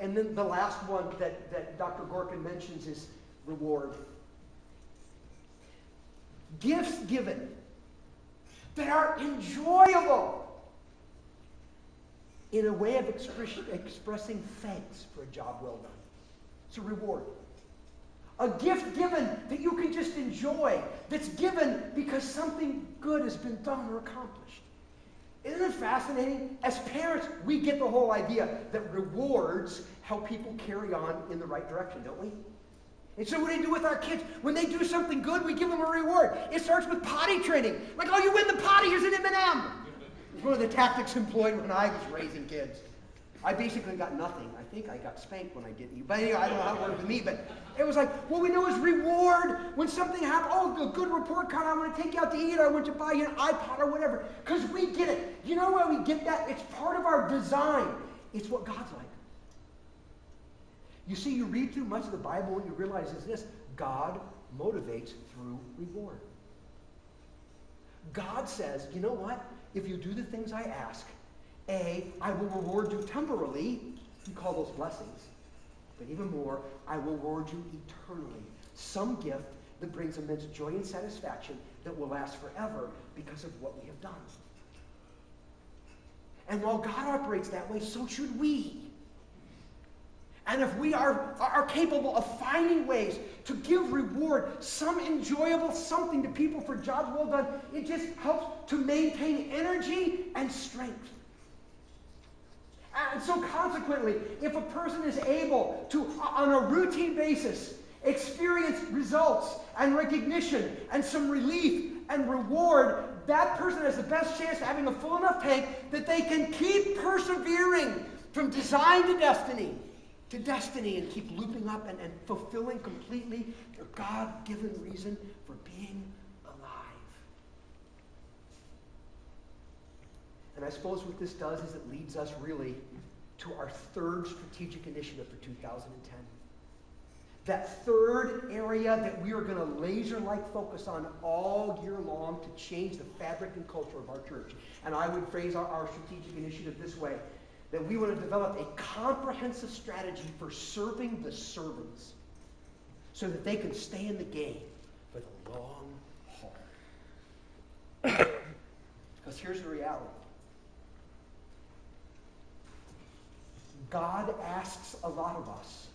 And then the last one that Dr. Gorkin mentions is reward. Gifts given that are enjoyable in a way of expressing thanks for a job well done. It's a reward. A gift given that you can just enjoy, that's given because something good has been done or accomplished. Isn't it fascinating? As parents, we get the whole idea that rewards help people carry on in the right direction, don't we? And so what do we do with our kids? When they do something good, we give them a reward. It starts with potty training. Like, oh, you win the potty, here's an M&M. It's one of the tactics employed when I was raising kids. I basically got nothing. I think I got spanked when I didn't eat. But anyway, I don't know how it worked with me. But it was like, what we know is reward when something happens. Oh, a good report card. I want to take you out to eat. Or I want to buy you an iPod or whatever. Because we get it. You know where we get that? It's part of our design. It's what God's like. You see, you read through much of the Bible and you realize is this. God motivates through reward. God says, you know what? If you do the things I ask, A, I will reward you temporally. We call those blessings. But even more, I will reward you eternally. Some gift that brings immense joy and satisfaction that will last forever because of what we have done. And while God operates that way, so should we. And if we are capable of finding ways to give reward, some enjoyable something to people for jobs well done, it just helps to maintain energy and strength. And so consequently, if a person is able to, on a routine basis, experience results and recognition and some relief and reward, that person has the best chance of having a full enough tank that they can keep persevering from design to destiny and keep looping up and fulfilling completely their God-given reason for being alive. And I suppose what this does is it leads us really to our third strategic initiative for 2010. That third area that we are going to laser-like focus on all year long to change the fabric and culture of our church. And I would phrase our strategic initiative this way, that we want to develop a comprehensive strategy for serving the servants so that they can stay in the game for the long haul. Because here's the reality. God asks a lot of us.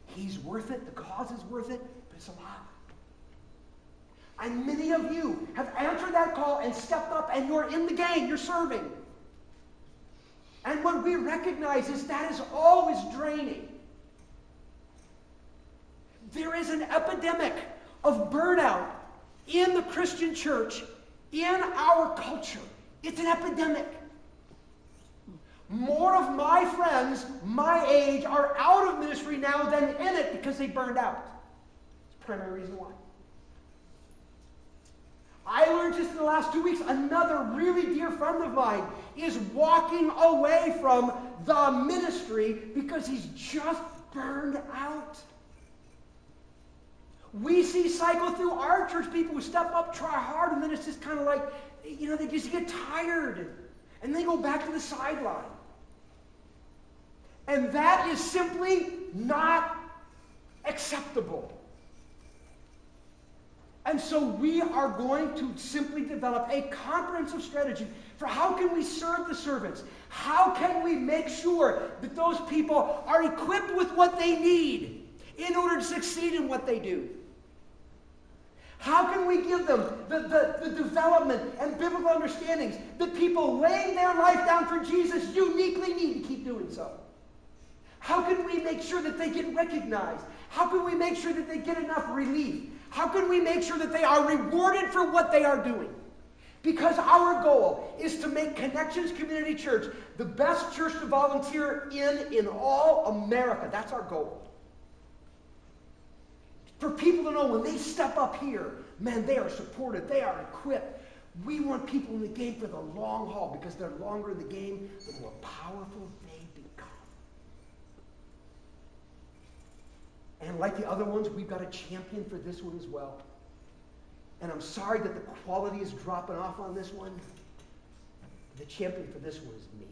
He's worth it. The cause is worth it, but it's a lot. And many of you have answered that call and stepped up and you're in the game. You're serving. And what we recognize is that is always draining. There is an epidemic of burnout in the Christian church, in our culture. It's an epidemic. More of my friends my age are out of ministry now than in it because they burned out. It's the primary reason why. I learned just in the last 2 weeks, another really dear friend of mine is walking away from the ministry because he's just burned out. We see cycle through our church people who step up, try hard, and then it's just kind of like, they just get tired. And they go back to the sideline. And that is simply not acceptable. And so we are going to simply develop a comprehensive strategy for how can we serve the servants? How can we make sure that those people are equipped with what they need in order to succeed in what they do? How can we give them the development and biblical understandings that people laying their life down for Jesus uniquely need to keep doing so? How can we make sure that they get recognized? How can we make sure that they get enough relief? How can we make sure that they are rewarded for what they are doing? Because our goal is to make Connections Community Church the best church to volunteer in all America. That's our goal. For people to know when they step up here, man, they are supported, they are equipped. We want people in the game for the long haul because they're longer in the game, the more powerful they become. And like the other ones, we've got a champion for this one as well. And I'm sorry that the quality is dropping off on this one. The champion for this one is me.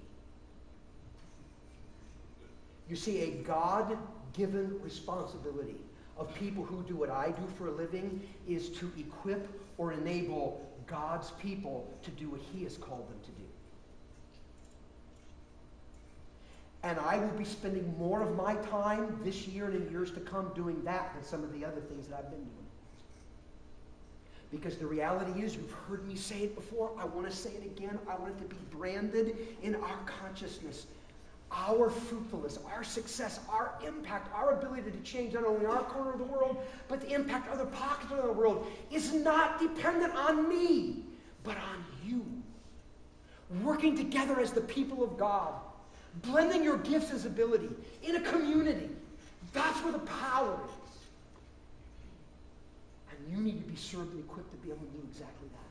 You see, a God-given responsibility of people who do what I do for a living is to equip or enable God's people to do what he has called them to do. And I will be spending more of my time this year and in years to come doing that than some of the other things that I've been doing. Because the reality is, you've heard me say it before, I want to say it again, I want it to be branded in our consciousness. Our fruitfulness, our success, our impact, our ability to change not only our corner of the world, but to impact other pockets of the world is not dependent on me, but on you. Working together as the people of God, blending your gifts as ability in a community. That's where the power is. And you need to be served and equipped to be able to do exactly that.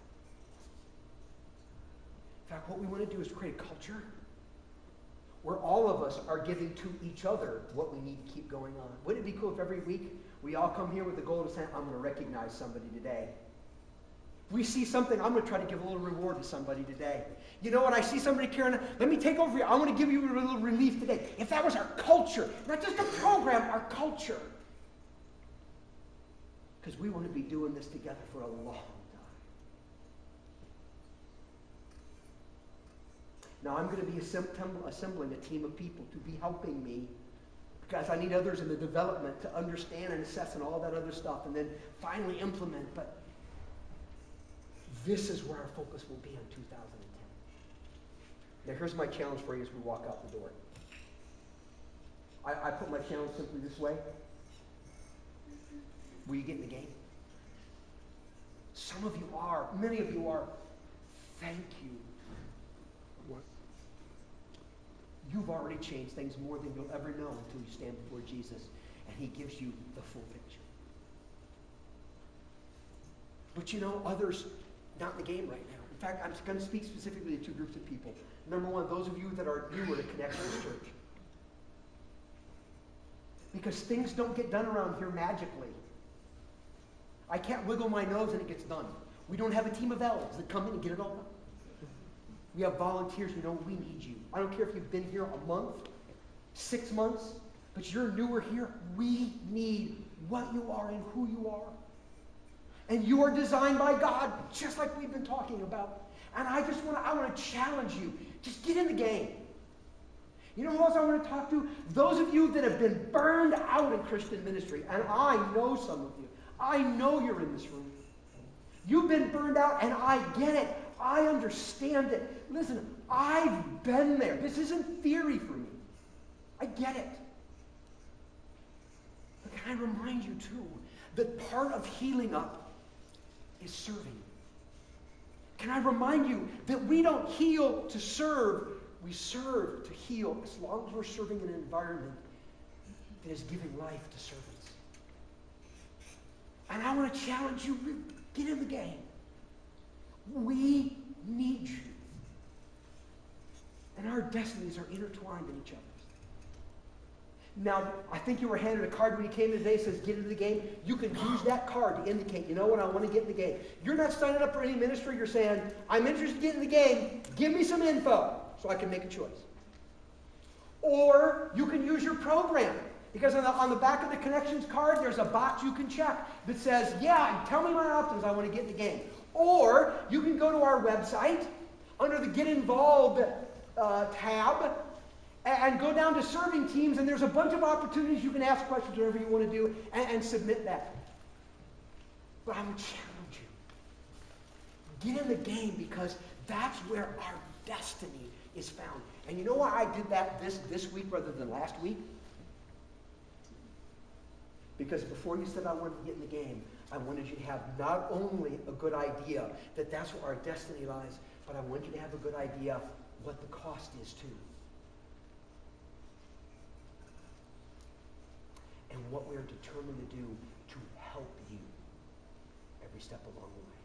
In fact, what we want to do is create a culture where all of us are giving to each other what we need to keep going on. Wouldn't it be cool if every week we all come here with the goal of saying, I'm going to recognize somebody today. If we see something, I'm going to try to give a little reward to somebody today. You know, when I see somebody carrying, let me take over here. I want to give you a little relief today. If that was our culture, not just a program, our culture. Because we want to be doing this together for a long time. Now, I'm going to be assembling a team of people to be helping me, because I need others in the development to understand and assess and all that other stuff, and then finally implement. But this is where our focus will be in 2010. Now, here's my challenge for you as we walk out the door. I put my challenge simply this way. Will you get in the game? Some of you are. Many of you are. Thank you. What? You've already changed things more than you'll ever know until you stand before Jesus and he gives you the full picture. But you know, others not in the game right now. In fact, I'm going to speak specifically to two groups of people. Number one, those of you that are newer to Connections Church. Because things don't get done around here magically. I can't wiggle my nose and it gets done. We don't have a team of elves that come in and get it all done. We have volunteers. You know, we need you. I don't care if you've been here a month, 6 months, but you're newer here. We need what you are and who you are. And you are designed by God, just like we've been talking about. And I want to challenge you. Just get in the game. You know who else I want to talk to? Those of you that have been burned out in Christian ministry. And I know some of you. I know you're in this room. You've been burned out, and I get it. I understand it. Listen, I've been there. This isn't theory for me. I get it. But can I remind you, too, that part of healing up is serving. Can I remind you that we don't heal to serve, we serve to heal as long as we're serving in an environment that is giving life to servants. And I want to challenge you, get in the game. We need you. And our destinies are intertwined in each other's. Now, I think you were handed a card when you came in today that says get into the game. You can use that card to indicate, you know what, I want to get in the game. You're not signing up for any ministry. You're saying, I'm interested in getting in the game. Give me some info so I can make a choice. Or you can use your program. Because on the back of the connections card, there's a box you can check that says, yeah, tell me my options, I want to get in the game. Or you can go to our website under the Get Involved tab and go down to serving teams, and there's a bunch of opportunities you can ask questions, whatever you want to do, and submit that. But I would challenge you. Get in the game, because that's where our destiny is found. And you know why I did that this week rather than last week? Because before you said I wanted to get in the game, I wanted you to have not only a good idea that that's where our destiny lies, but I want you to have a good idea what the cost is too. And what we're determined to do to help you every step along the way.